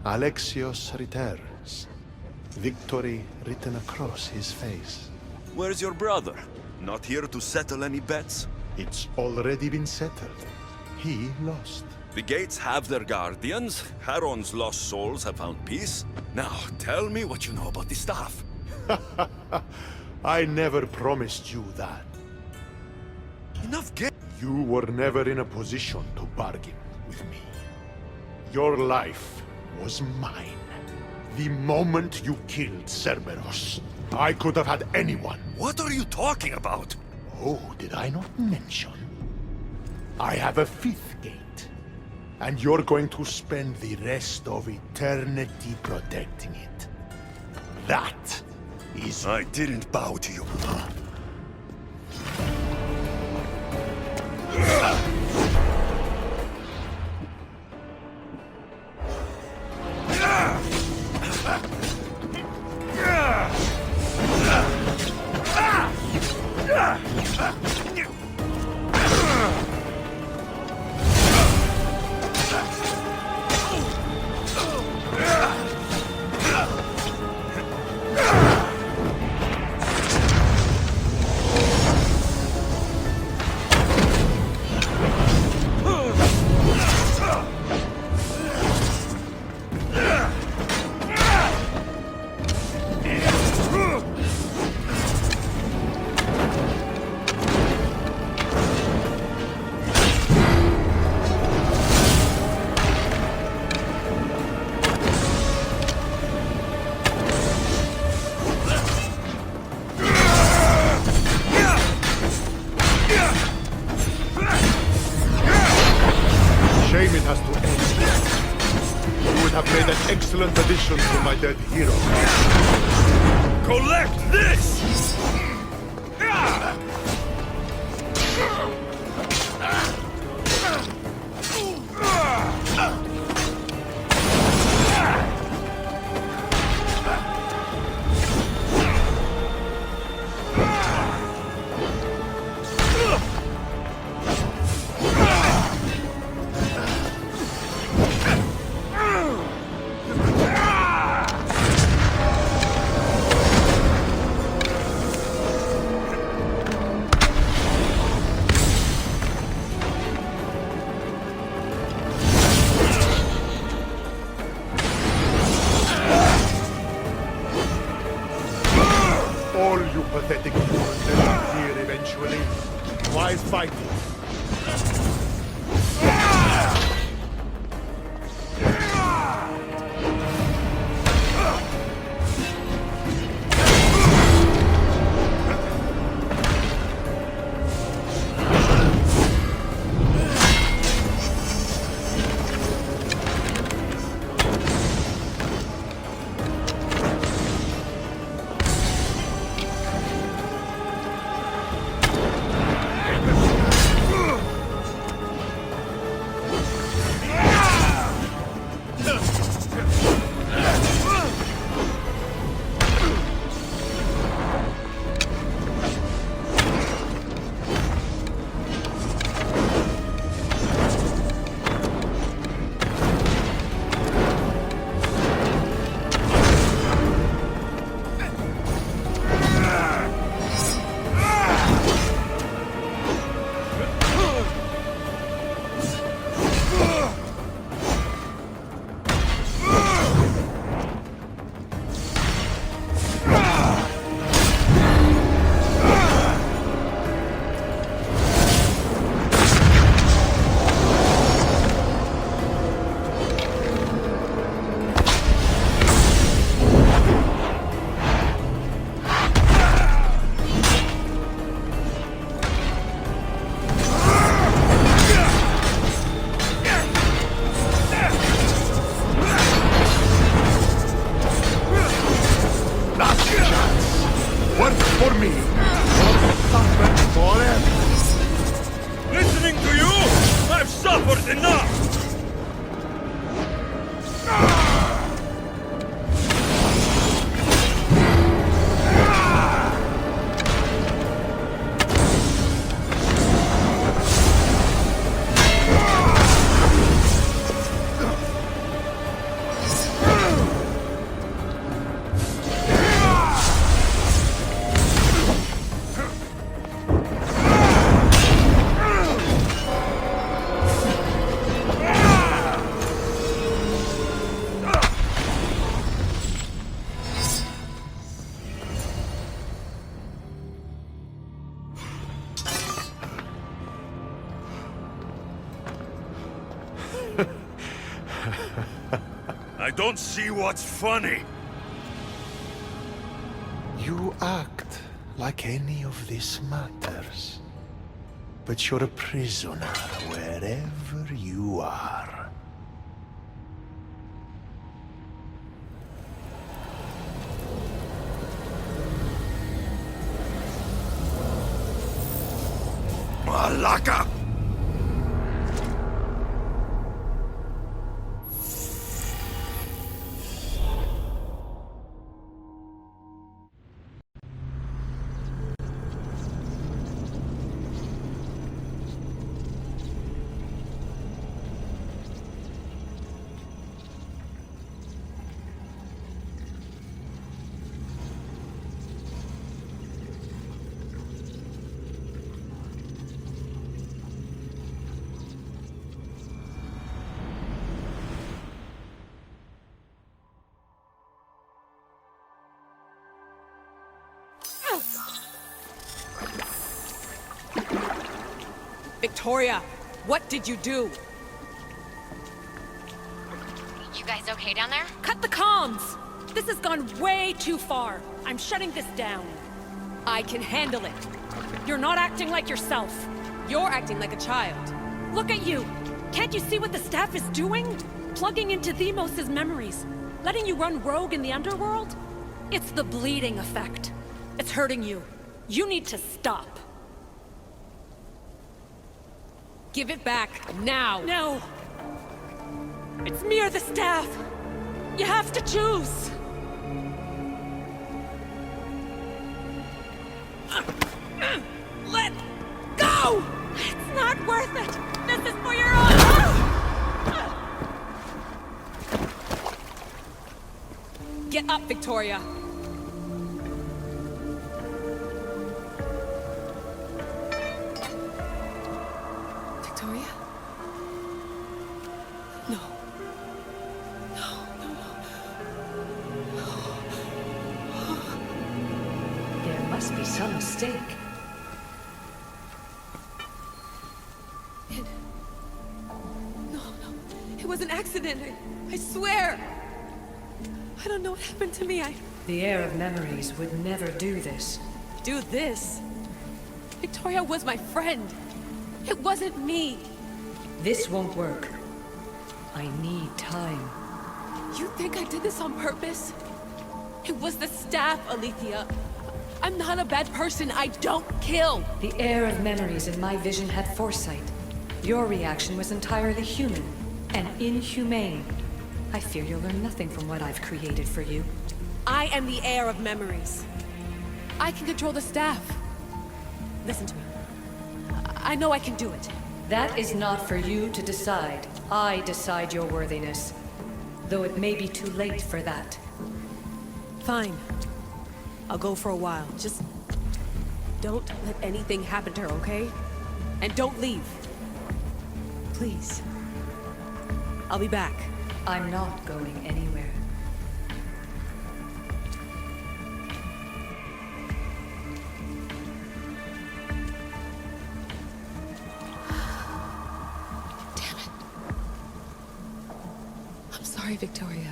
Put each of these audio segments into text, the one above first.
Alexios returns. Victory written across his face. Where's your brother? Not here to settle any bets? It's already been settled. He lost. The gates have their guardians. Charon's lost souls have found peace. Now, tell me what you know about the staff. I never promised you that. Enough game. You were never in a position to bargain with me. Your life was mine. The moment you killed Cerberus, I could have had anyone. What are you talking about? Oh, did I not mention? I have a fifth gate, and you're going to spend the rest of eternity protecting it. That is... I didn't bow to you. Shame it has to end. You would have made an excellent addition to my dead hero. Collect this! I don't see what's funny. You act like any of this matters. But you're a prisoner wherever you are. Malaka! Victoria, what did you do? You guys okay down there? Cut the comms! This has gone way too far. I'm shutting this down. I can handle it. You're not acting like yourself. You're acting like a child. Look at you! Can't you see what the staff is doing? Plugging into Themos' memories. Letting you run rogue in the underworld? It's the bleeding effect. It's hurting you. You need to stop. Give it back, now! No! It's me or the staff! You have to choose! Let go! It's not worth it! This is for your own... Get up, Victoria! Victoria? No. There must be some mistake. No. It was an accident. I swear. I don't know what happened to me. The heir of memories would never do this. Do this. Victoria was my friend. It wasn't me. This won't work. I need time. You think I did this on purpose? It was the staff, Alethea. I'm not a bad person. I don't kill. The heir of memories in my vision had foresight. Your reaction was entirely human and inhumane. I fear you'll learn nothing from what I've created for you. I am the heir of memories. I can control the staff. Listen to me. I know I can do it. That is not for you to decide. I decide your worthiness. Though it may be too late for that. Fine. I'll go for a while. Just don't let anything happen to her, okay? And don't leave. Please. I'll be back. I'm not going anywhere. Damn it. I'm sorry, Victoria.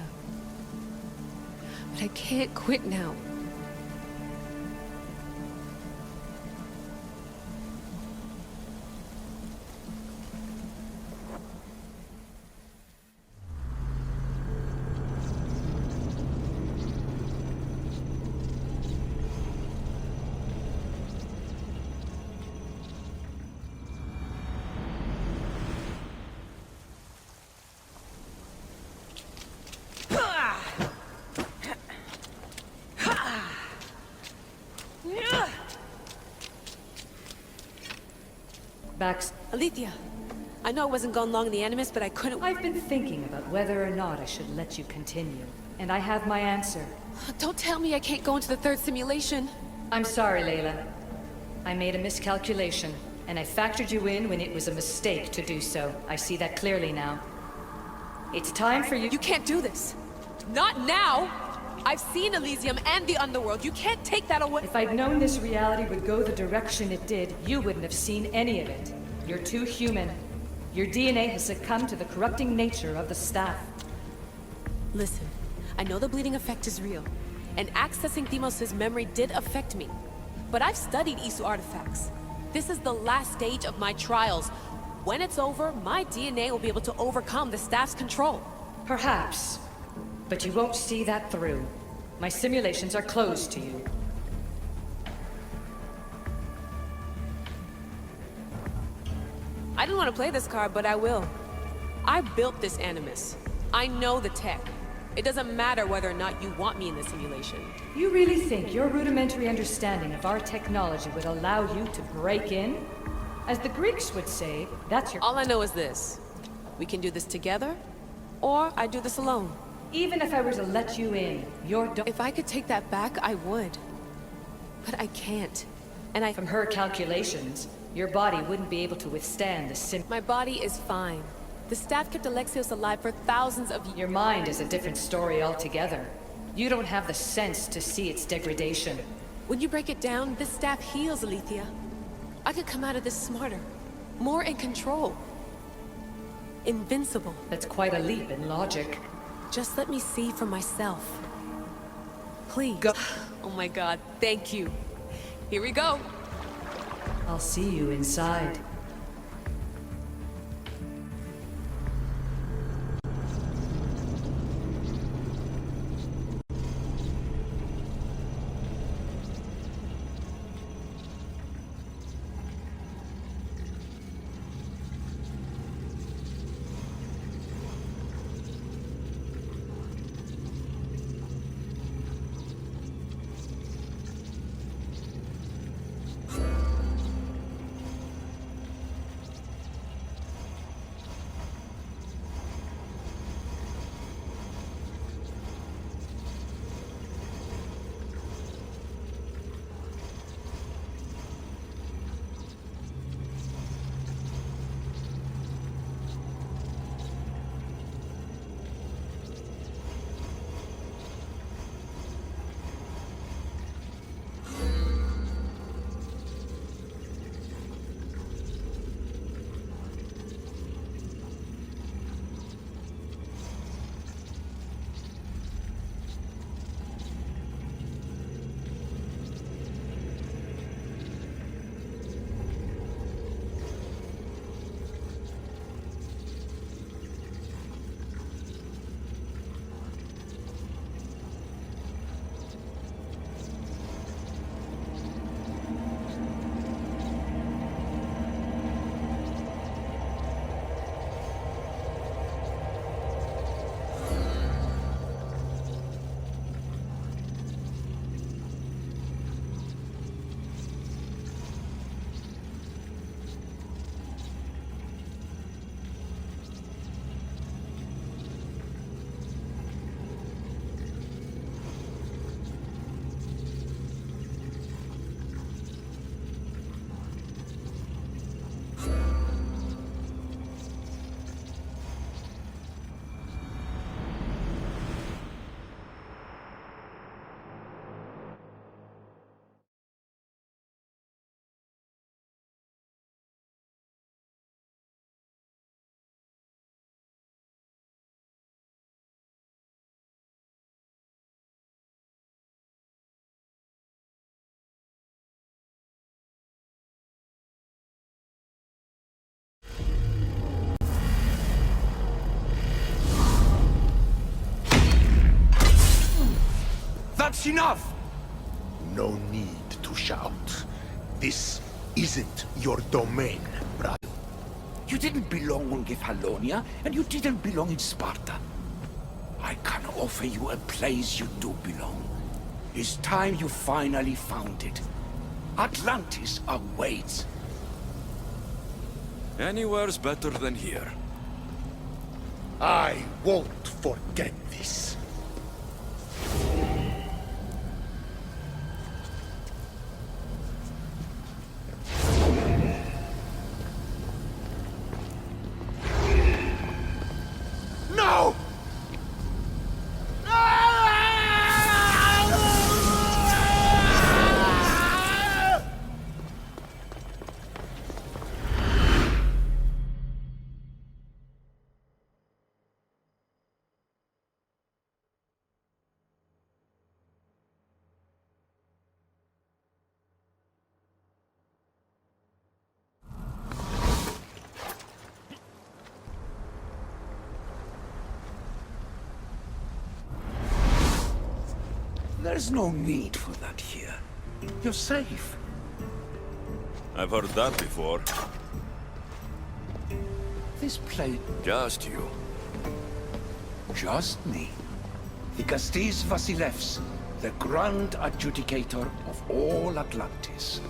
But I can't quit now. Bax, Alethea, I know I wasn't gone long in the Animus, but I couldn't... I've been thinking about whether or not I should let you continue. And I have my answer. Don't tell me I can't go into the third simulation. I'm sorry, Layla. I made a miscalculation, and I factored you in when it was a mistake to do so. I see that clearly now. It's time for you... You can't do this. Not now! I've seen Elysium and the Underworld. You can't take that away. If I'd known this reality would go the direction it did, you wouldn't have seen any of it. You're too human. Your DNA has succumbed to the corrupting nature of the staff. Listen, I know the bleeding effect is real, and accessing Deimos' memory did affect me. But I've studied Isu artifacts. This is the last stage of my trials. When it's over, my DNA will be able to overcome the staff's control. Perhaps. But you won't see that through. My simulations are closed to you. I didn't want to play this card, but I will. I built this Animus. I know the tech. It doesn't matter whether or not you want me in the simulation. You really think your rudimentary understanding of our technology would allow you to break in? As the Greeks would say, that's your— All I know is this. We can do this together, or I do this alone. Even if I were to let you in, If I could take that back, I would. But I can't. And From her calculations, your body wouldn't be able to withstand the My body is fine. The staff kept Alexios alive for thousands of years. Your mind is a different story altogether. You don't have the sense to see its degradation. When you break it down, this staff heals, Alethea. I could come out of this smarter, more in control. Invincible. That's quite a leap in logic. Just let me see for myself. Please. Go. Oh my god, thank you. Here we go. I'll see you inside. That's enough! No need to shout. This isn't your domain, brother. You didn't belong on Kefalonia, and you didn't belong in Sparta. I can offer you a place you do belong. It's time you finally found it. Atlantis awaits. Anywhere's better than here. I won't forget this. There's no need for that here. You're safe. I've heard that before. This place... Just you. Just me. Alexios Vasilevs, the Grand Adjudicator of all Atlantis.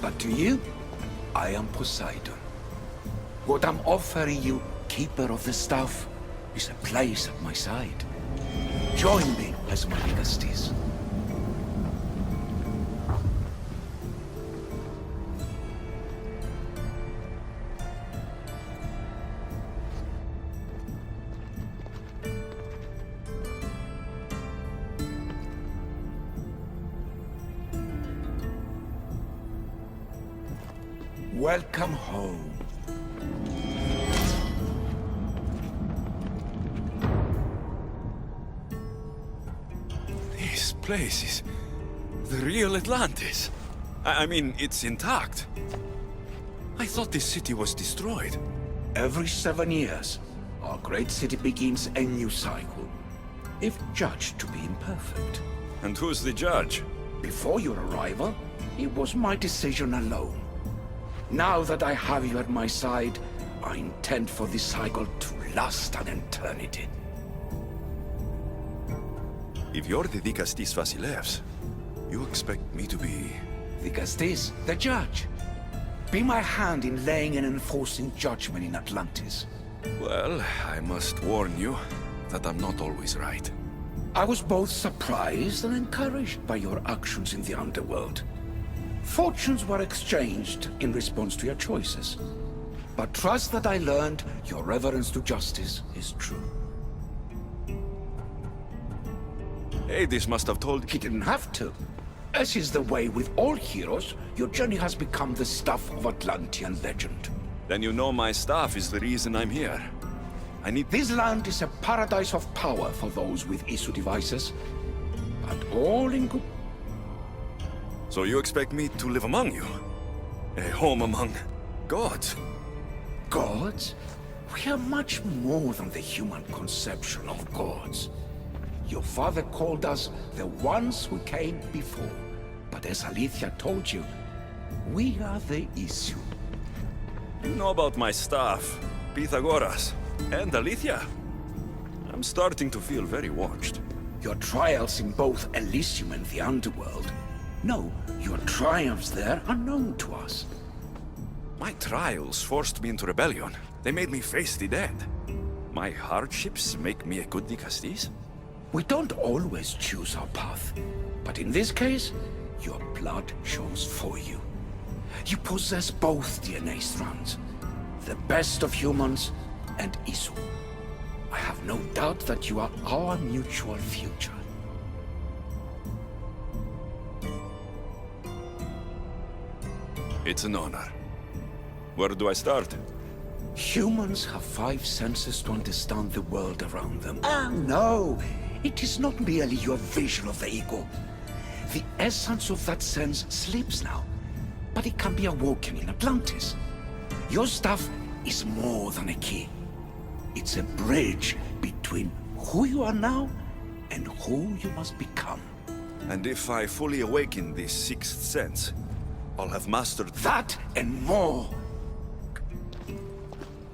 But to you, I am Poseidon. What I'm offering you, Keeper of the Staff, is a place at my side. Join me as my Alexios. Welcome home. This place is the real Atlantis. I mean, it's intact. I thought this city was destroyed. Every 7 years, our great city begins a new cycle, if judged to be imperfect. And who's the judge? Before your arrival, it was my decision alone. Now that I have you at my side, I intend for this cycle to last an eternity. If you're the Alexios Vasilevs, you expect me to be... Alexios, the judge. Be my hand in laying and enforcing judgment in Atlantis. Well, I must warn you that I'm not always right. I was both surprised and encouraged by your actions in the underworld. Fortunes were exchanged in response to your choices. But trust that I learned your reverence to justice is true. Hades must have told... He didn't have to. As is the way with all heroes, your journey has become the stuff of Atlantean legend. Then you know my staff is the reason I'm here. I need... This land is a paradise of power for those with issue devices. But all in good... So you expect me to live among you? A home among gods? Gods? We are much more than the human conception of gods. Your father called us the ones who came before. But as Alethea told you, we are the issue. You know about my staff, Pythagoras, and Alethea. I'm starting to feel very watched. Your trials in both Elysium and the underworld. No, your triumphs there are known to us. My trials forced me into rebellion. They made me face the dead. My hardships make me a good Alexios? We don't always choose our path, but in this case, your blood shows for you. You possess both DNA strands, the best of humans and Isu. I have no doubt that you are our mutual future. It's an honor. Where do I start? Humans have 5 senses to understand the world around them. No! It is not merely your vision of the ego. The essence of that sense sleeps now, but it can be awoken in Atlantis. Your stuff is more than a key. It's a bridge between who you are now and who you must become. And if I fully awaken this 6th sense, I'll have mastered... That and more!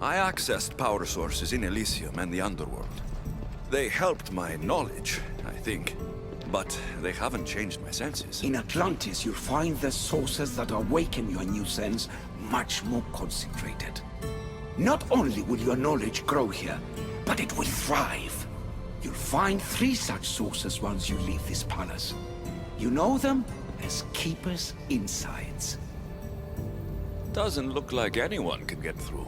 I accessed power sources in Elysium and the underworld. They helped my knowledge, I think. But they haven't changed my senses. In Atlantis, you'll find the sources that awaken your new sense much more concentrated. Not only will your knowledge grow here, but it will thrive. You'll find 3 such sources once you leave this palace. You know them as Keeper's Insides. Doesn't look like anyone can get through.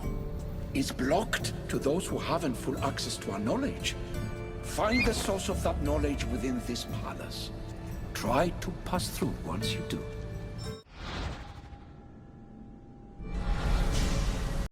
It's blocked to those who haven't full access to our knowledge. Find the source of that knowledge within this palace. Try to pass through once you do.